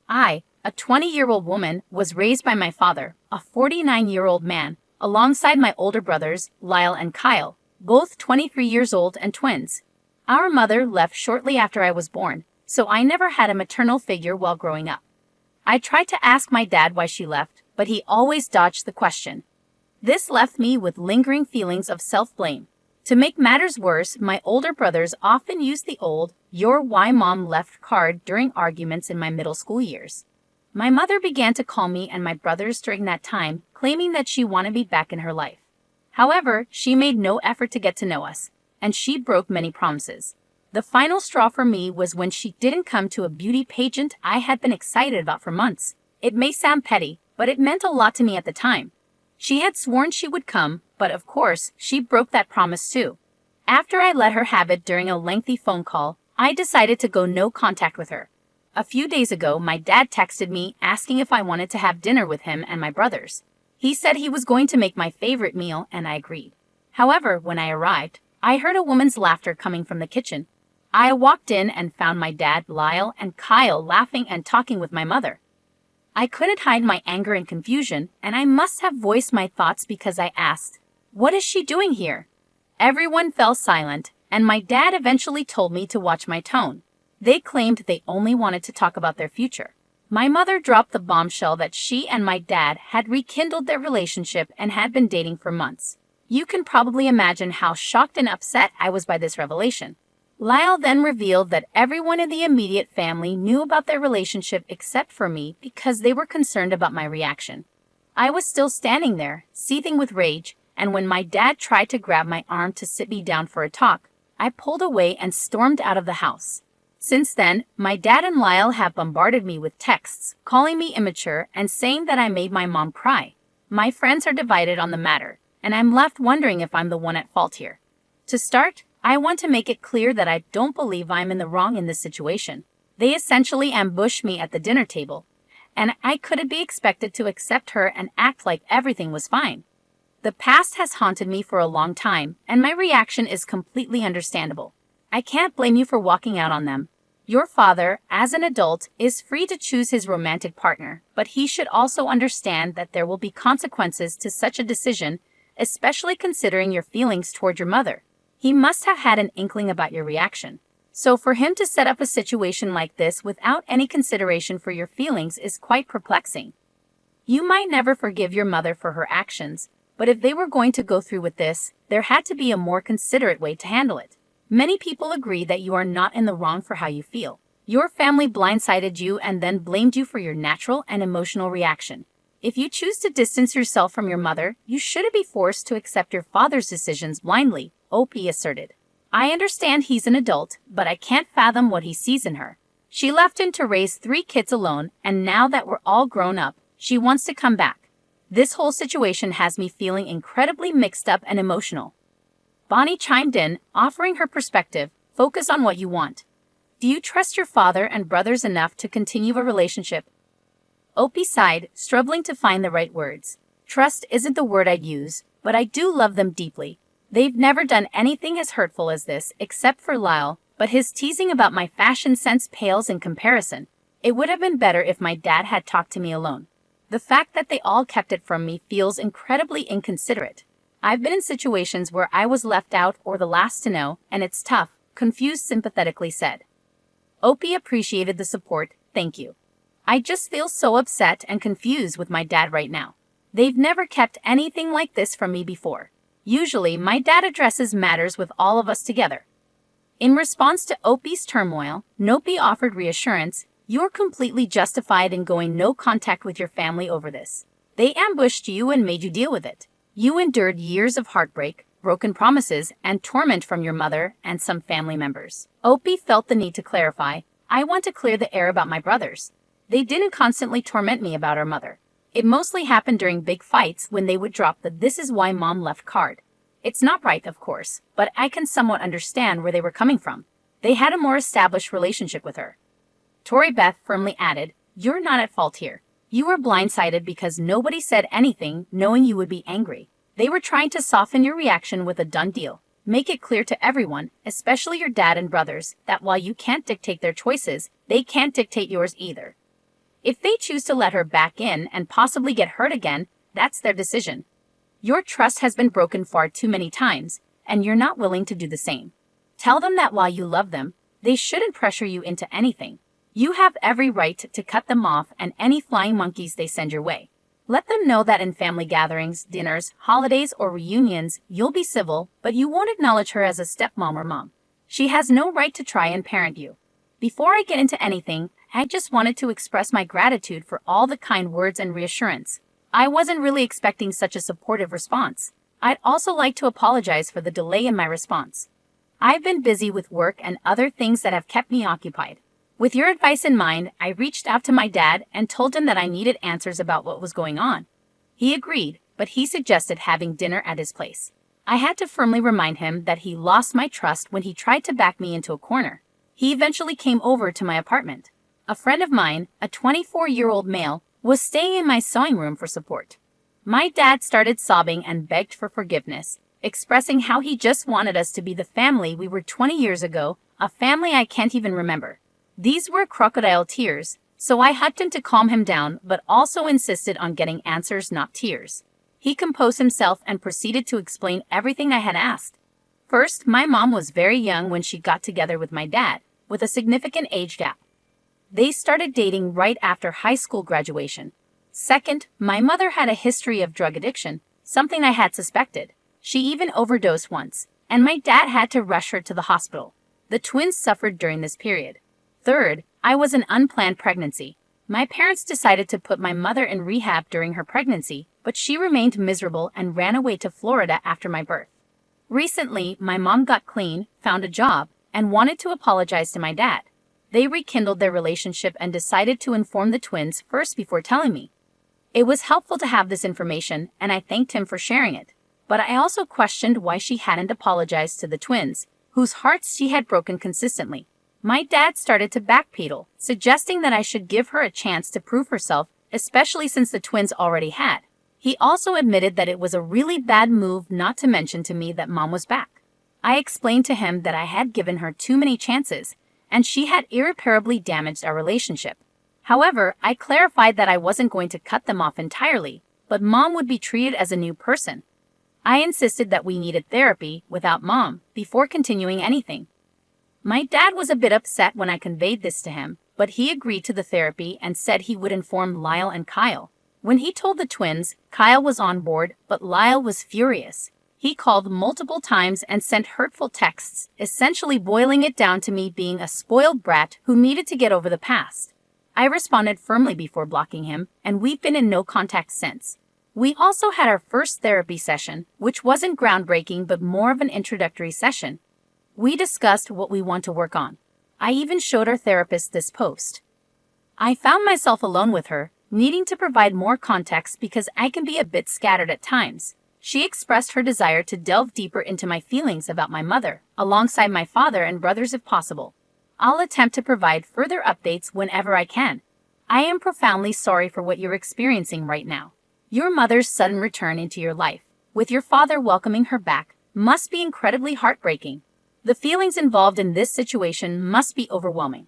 I, a 20-year-old woman, was raised by my father, a 49-year-old man, alongside my older brothers, Lyle and Kyle, both 23 years old and twins. Our mother left shortly after I was born, so I never had a maternal figure while growing up. I tried to ask my dad why she left, but he always dodged the question. This left me with lingering feelings of self-blame. To make matters worse, my older brothers often used the old "you're why mom left" card during arguments in my middle school years. My mother began to call me and my brothers during that time, claiming that she wanted me back in her life. However, she made no effort to get to know us, and she broke many promises. The final straw for me was when she didn't come to a beauty pageant I had been excited about for months. It may sound petty, but it meant a lot to me at the time. She had sworn she would come, but of course, she broke that promise too. After I let her have it during a lengthy phone call, I decided to go no contact with her. A few days ago, my dad texted me asking if I wanted to have dinner with him and my brothers. He said he was going to make my favorite meal, and I agreed. However, when I arrived, I heard a woman's laughter coming from the kitchen. I walked in and found my dad, Lyle, and Kyle laughing and talking with my mother. I couldn't hide my anger and confusion, and I must have voiced my thoughts because I asked, "What is she doing here?" Everyone fell silent, and my dad eventually told me to watch my tone. They claimed they only wanted to talk about their future. My mother dropped the bombshell that she and my dad had rekindled their relationship and had been dating for months. You can probably imagine how shocked and upset I was by this revelation. Lyle then revealed that everyone in the immediate family knew about their relationship except for me because they were concerned about my reaction. I was still standing there, seething with rage, and when my dad tried to grab my arm to sit me down for a talk, I pulled away and stormed out of the house. Since then, my dad and Lyle have bombarded me with texts, calling me immature and saying that I made my mom cry. My friends are divided on the matter, and I'm left wondering if I'm the one at fault here. To start, I want to make it clear that I don't believe I'm in the wrong in this situation. They essentially ambushed me at the dinner table, and I couldn't be expected to accept her and act like everything was fine. The past has haunted me for a long time, and my reaction is completely understandable. I can't blame you for walking out on them. Your father, as an adult, is free to choose his romantic partner, but he should also understand that there will be consequences to such a decision, especially considering your feelings toward your mother. He must have had an inkling about your reaction. So for him to set up a situation like this without any consideration for your feelings is quite perplexing. You might never forgive your mother for her actions, but if they were going to go through with this, there had to be a more considerate way to handle it. Many people agree that you are not in the wrong for how you feel. Your family blindsided you and then blamed you for your natural and emotional reaction. If you choose to distance yourself from your mother, you shouldn't be forced to accept your father's decisions blindly, OP asserted. I understand he's an adult, but I can't fathom what he sees in her. She left him to raise 3 kids alone, and now that we're all grown up, she wants to come back. This whole situation has me feeling incredibly mixed up and emotional. Bonnie chimed in, offering her perspective. Focus on what you want. Do you trust your father and brothers enough to continue a relationship? Opie sighed, struggling to find the right words. Trust isn't the word I'd use, but I do love them deeply. They've never done anything as hurtful as this, except for Lyle, but his teasing about my fashion sense pales in comparison. It would have been better if my dad had talked to me alone. The fact that they all kept it from me feels incredibly inconsiderate. I've been in situations where I was left out or the last to know, and it's tough, Confused sympathetically said. Opie appreciated the support, thank you. I just feel so upset and confused with my dad right now. They've never kept anything like this from me before. Usually, my dad addresses matters with all of us together. In response to Opie's turmoil, Nopi offered reassurance. You're completely justified in going no contact with your family over this. They ambushed you and made you deal with it. You endured years of heartbreak, broken promises, and torment from your mother and some family members. Opie felt the need to clarify. I want to clear the air about my brothers. They didn't constantly torment me about our mother. It mostly happened during big fights when they would drop the "this is why mom left" card. It's not right, of course, but I can somewhat understand where they were coming from. They had a more established relationship with her. Tori Beth firmly added, you're not at fault here. You were blindsided because nobody said anything knowing you would be angry. They were trying to soften your reaction with a done deal. Make it clear to everyone, especially your dad and brothers, that while you can't dictate their choices, they can't dictate yours either. If they choose to let her back in and possibly get hurt again, that's their decision. Your trust has been broken far too many times, and you're not willing to do the same. Tell them that while you love them, they shouldn't pressure you into anything. You have every right to cut them off and any flying monkeys they send your way. Let them know that in family gatherings, dinners, holidays, or reunions, you'll be civil, but you won't acknowledge her as a stepmom or mom. She has no right to try and parent you. Before I get into anything, I just wanted to express my gratitude for all the kind words and reassurance. I wasn't really expecting such a supportive response. I'd also like to apologize for the delay in my response. I've been busy with work and other things that have kept me occupied. With your advice in mind, I reached out to my dad and told him that I needed answers about what was going on. He agreed, but he suggested having dinner at his place. I had to firmly remind him that he lost my trust when he tried to back me into a corner. He eventually came over to my apartment. A friend of mine, a 24-year-old male, was staying in my sewing room for support. My dad started sobbing and begged for forgiveness, expressing how he just wanted us to be the family we were 20 years ago, a family I can't even remember. These were crocodile tears, so I hugged him to calm him down, but also insisted on getting answers, not tears. He composed himself and proceeded to explain everything I had asked. First, my mom was very young when she got together with my dad, with a significant age gap. They started dating right after high school graduation. Second, my mother had a history of drug addiction, something I had suspected. She even overdosed once, and my dad had to rush her to the hospital. The twins suffered during this period. Third, I was an unplanned pregnancy. My parents decided to put my mother in rehab during her pregnancy, but she remained miserable and ran away to Florida after my birth. Recently, my mom got clean, found a job, and wanted to apologize to my dad. They rekindled their relationship and decided to inform the twins first before telling me. It was helpful to have this information, and I thanked him for sharing it. But I also questioned why she hadn't apologized to the twins, whose hearts she had broken consistently. My dad started to backpedal, suggesting that I should give her a chance to prove herself, especially since the twins already had. He also admitted that it was a really bad move not to mention to me that mom was back. I explained to him that I had given her too many chances, and she had irreparably damaged our relationship. However, I clarified that I wasn't going to cut them off entirely, but mom would be treated as a new person. I insisted that we needed therapy without mom before continuing anything. My dad was a bit upset when I conveyed this to him, but he agreed to the therapy and said he would inform Lyle and Kyle. When he told the twins, Kyle was on board, but Lyle was furious. He called multiple times and sent hurtful texts, essentially boiling it down to me being a spoiled brat who needed to get over the past. I responded firmly before blocking him, and we've been in no contact since. We also had our first therapy session, which wasn't groundbreaking but more of an introductory session. We discussed what we want to work on. I even showed our therapist this post. I found myself alone with her, needing to provide more context because I can be a bit scattered at times. She expressed her desire to delve deeper into my feelings about my mother, alongside my father and brothers if possible. I'll attempt to provide further updates whenever I can. I am profoundly sorry for what you're experiencing right now. Your mother's sudden return into your life, with your father welcoming her back, must be incredibly heartbreaking. The feelings involved in this situation must be overwhelming.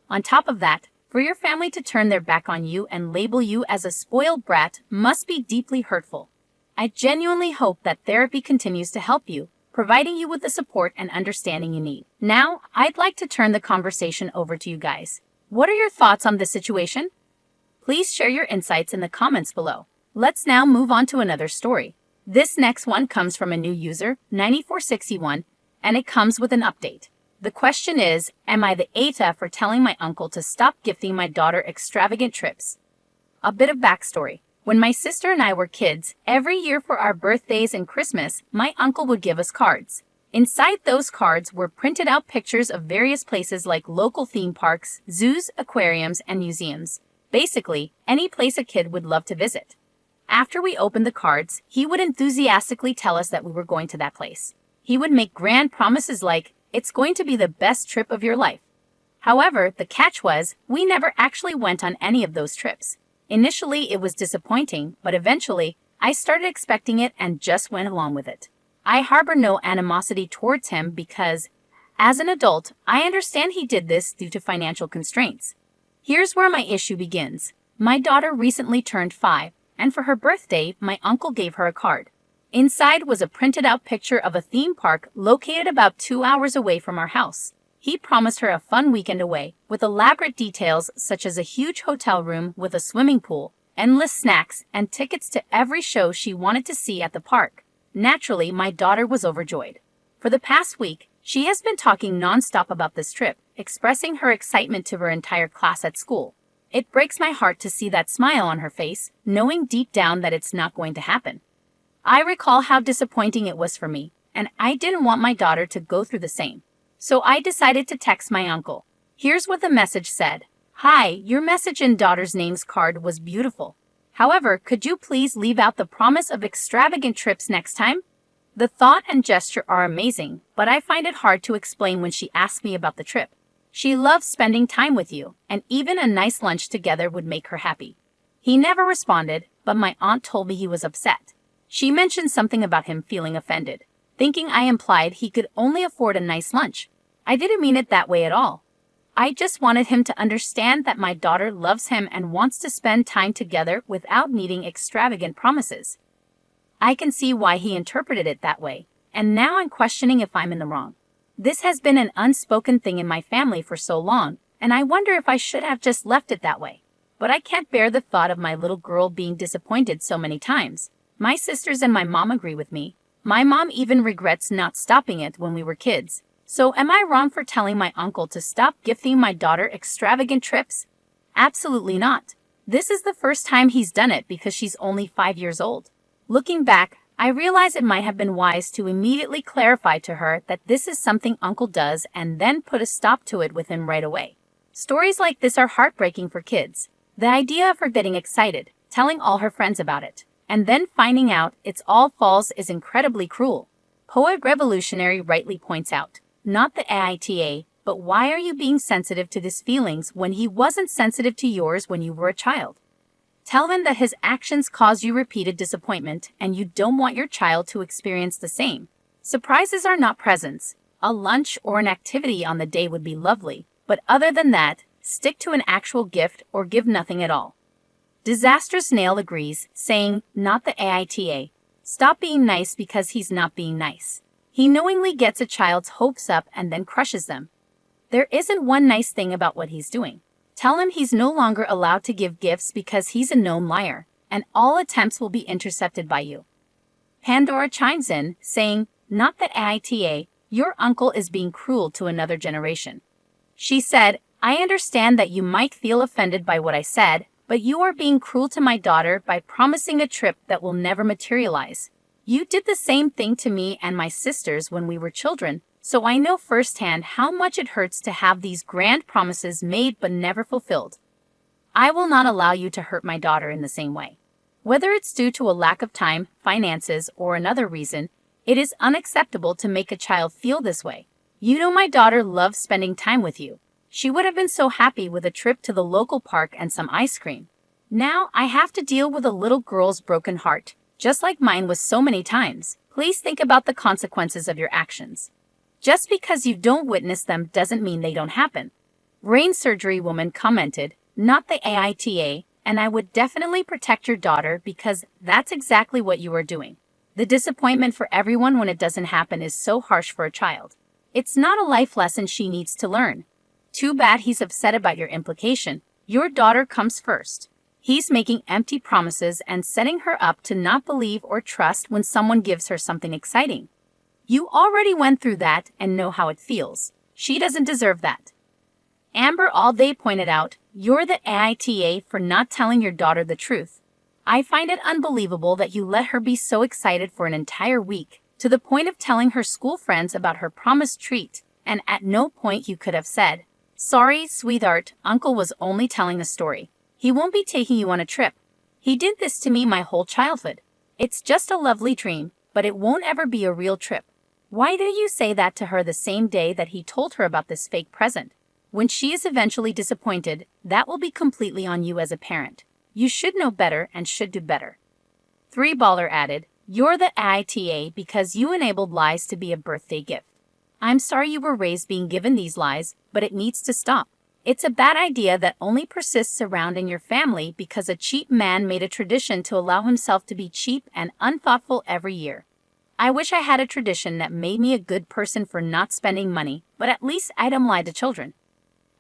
On top of that, for your family to turn their back on you and label you as a spoiled brat must be deeply hurtful. I genuinely hope that therapy continues to help you, providing you with the support and understanding you need. Now, I'd like to turn the conversation over to you guys. What are your thoughts on this situation? Please share your insights in the comments below. Let's now move on to another story. This next one comes from a new user, 9461, and it comes with an update. The question is, am I the ATA for telling my uncle to stop gifting my daughter extravagant trips? A bit of backstory. When my sister and I were kids, every year for our birthdays and Christmas, my uncle would give us cards. Inside those cards were printed out pictures of various places like local theme parks, zoos, aquariums, and museums. Basically, any place a kid would love to visit. After we opened the cards, he would enthusiastically tell us that we were going to that place. He would make grand promises like, "It's going to be the best trip of your life." However, the catch was, we never actually went on any of those trips. Initially, it was disappointing, but eventually, I started expecting it and just went along with it. I harbor no animosity towards him because, as an adult, I understand he did this due to financial constraints. Here's where my issue begins. My daughter recently turned 5, and for her birthday, my uncle gave her a card. Inside was a printed-out picture of a theme park located about 2 hours away from our house. He promised her a fun weekend away, with elaborate details such as a huge hotel room with a swimming pool, endless snacks, and tickets to every show she wanted to see at the park. Naturally, my daughter was overjoyed. For the past week, she has been talking non-stop about this trip, expressing her excitement to her entire class at school. It breaks my heart to see that smile on her face, knowing deep down that it's not going to happen. I recall how disappointing it was for me, and I didn't want my daughter to go through the same. So I decided to text my uncle. Here's what the message said. "Hi, your message in daughter's names card was beautiful. However, could you please leave out the promise of extravagant trips next time? The thought and gesture are amazing, but I find it hard to explain when she asked me about the trip. She loves spending time with you, and even a nice lunch together would make her happy." He never responded, but my aunt told me he was upset. She mentioned something about him feeling offended, thinking I implied he could only afford a nice lunch. I didn't mean it that way at all. I just wanted him to understand that my daughter loves him and wants to spend time together without needing extravagant promises. I can see why he interpreted it that way, and now I'm questioning if I'm in the wrong. This has been an unspoken thing in my family for so long, and I wonder if I should have just left it that way. But I can't bear the thought of my little girl being disappointed so many times. My sisters and my mom agree with me. My mom even regrets not stopping it when we were kids. So am I wrong for telling my uncle to stop gifting my daughter extravagant trips? Absolutely not. This is the first time he's done it because she's only 5 years old. Looking back, I realize it might have been wise to immediately clarify to her that this is something Uncle does and then put a stop to it with him right away. Stories like this are heartbreaking for kids. The idea of her getting excited, telling all her friends about it, and then finding out it's all false is incredibly cruel. Poet Revolutionary rightly points out, not the AITA, but why are you being sensitive to his feelings when he wasn't sensitive to yours when you were a child? Tell him that his actions cause you repeated disappointment and you don't want your child to experience the same. Surprises are not presents. A lunch or an activity on the day would be lovely, but other than that, stick to an actual gift or give nothing at all. Disastrous Nail agrees, saying, not the AITA. Stop being nice because he's not being nice. He knowingly gets a child's hopes up and then crushes them. There isn't one nice thing about what he's doing. Tell him he's no longer allowed to give gifts because he's a known liar, and all attempts will be intercepted by you. Pandora chimes in, saying, not the AITA, your uncle is being cruel to another generation. She said, I understand that you might feel offended by what I said, but you are being cruel to my daughter by promising a trip that will never materialize. You did the same thing to me and my sisters when we were children, so I know firsthand how much it hurts to have these grand promises made but never fulfilled. I will not allow you to hurt my daughter in the same way. Whether it's due to a lack of time, finances, or another reason, it is unacceptable to make a child feel this way. You know my daughter loves spending time with you. She would have been so happy with a trip to the local park and some ice cream. Now I have to deal with a little girl's broken heart, just like mine was so many times. Please think about the consequences of your actions. Just because you don't witness them doesn't mean they don't happen. Brain surgery woman commented, not the AITA, and I would definitely protect your daughter because that's exactly what you are doing. The disappointment for everyone when it doesn't happen is so harsh for a child. It's not a life lesson she needs to learn. Too bad he's upset about your implication. Your daughter comes first. He's making empty promises and setting her up to not believe or trust when someone gives her something exciting. You already went through that and know how it feels. She doesn't deserve that. Amber All Day pointed out, you're the AITA for not telling your daughter the truth. I find it unbelievable that you let her be so excited for an entire week, to the point of telling her school friends about her promised treat, and at no point you could have said, sorry, sweetheart, Uncle was only telling a story. He won't be taking you on a trip. He did this to me my whole childhood. It's just a lovely dream, but it won't ever be a real trip. Why did you say that to her the same day that he told her about this fake present? When she is eventually disappointed, that will be completely on you as a parent. You should know better and should do better. 3Baller added, you're the AITA because you enabled lies to be a birthday gift. I'm sorry you were raised being given these lies, but it needs to stop. It's a bad idea that only persists around in your family because a cheap man made a tradition to allow himself to be cheap and unthoughtful every year. I wish I had a tradition that made me a good person for not spending money, but at least I don't lie to children.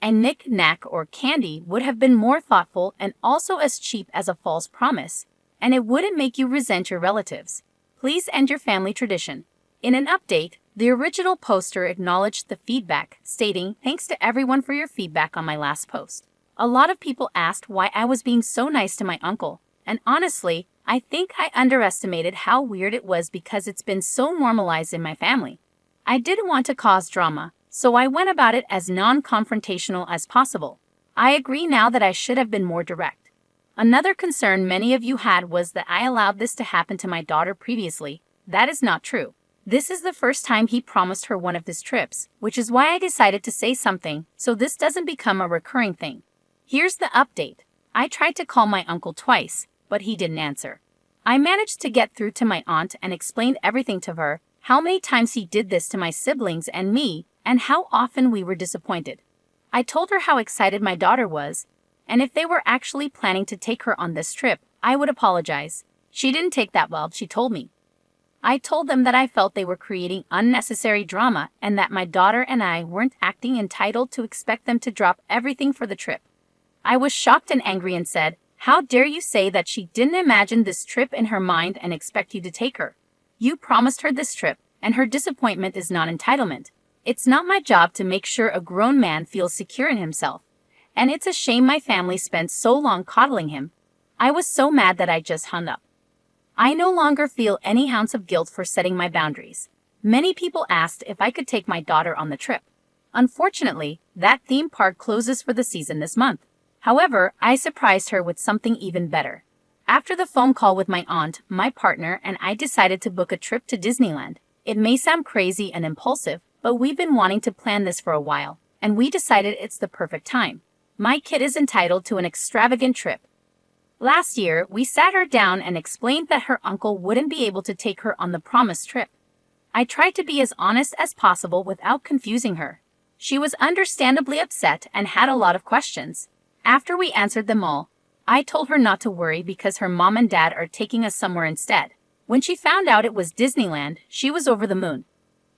And knick-knack or candy would have been more thoughtful and also as cheap as a false promise, and it wouldn't make you resent your relatives. Please end your family tradition. In an update, the original poster acknowledged the feedback, stating, "Thanks to everyone for your feedback on my last post. A lot of people asked why I was being so nice to my uncle, and honestly, I think I underestimated how weird it was because it's been so normalized in my family. I didn't want to cause drama, so I went about it as non-confrontational as possible. I agree now that I should have been more direct. Another concern many of you had was that I allowed this to happen to my daughter previously. That is not true. This is the first time he promised her one of his trips, which is why I decided to say something so this doesn't become a recurring thing. Here's the update. I tried to call my uncle twice, but he didn't answer. I managed to get through to my aunt and explained everything to her, how many times he did this to my siblings and me, and how often we were disappointed. I told her how excited my daughter was, and if they were actually planning to take her on this trip, I would apologize. She didn't take that well, she told me. I told them that I felt they were creating unnecessary drama and that my daughter and I weren't acting entitled to expect them to drop everything for the trip. I was shocked and angry and said, "How dare you say that she didn't imagine this trip in her mind and expect you to take her? You promised her this trip, and her disappointment is not entitlement. It's not my job to make sure a grown man feels secure in himself. And it's a shame my family spent so long coddling him." I was so mad that I just hung up. I no longer feel any ounce of guilt for setting my boundaries. Many people asked if I could take my daughter on the trip. Unfortunately, that theme park closes for the season this month. However, I surprised her with something even better. After the phone call with my aunt, my partner and I decided to book a trip to Disneyland. It may sound crazy and impulsive, but we've been wanting to plan this for a while, and we decided it's the perfect time. My kid is entitled to an extravagant trip. Last year, we sat her down and explained that her uncle wouldn't be able to take her on the promised trip. I tried to be as honest as possible without confusing her. She was understandably upset and had a lot of questions. After we answered them all, I told her not to worry because her mom and dad are taking us somewhere instead. When she found out it was Disneyland, she was over the moon.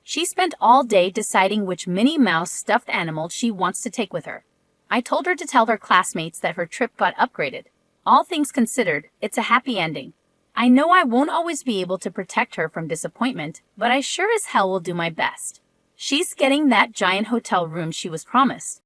She spent all day deciding which Minnie Mouse stuffed animal she wants to take with her. I told her to tell her classmates that her trip got upgraded. All things considered, it's a happy ending. I know I won't always be able to protect her from disappointment, but I sure as hell will do my best. She's getting that giant hotel room she was promised.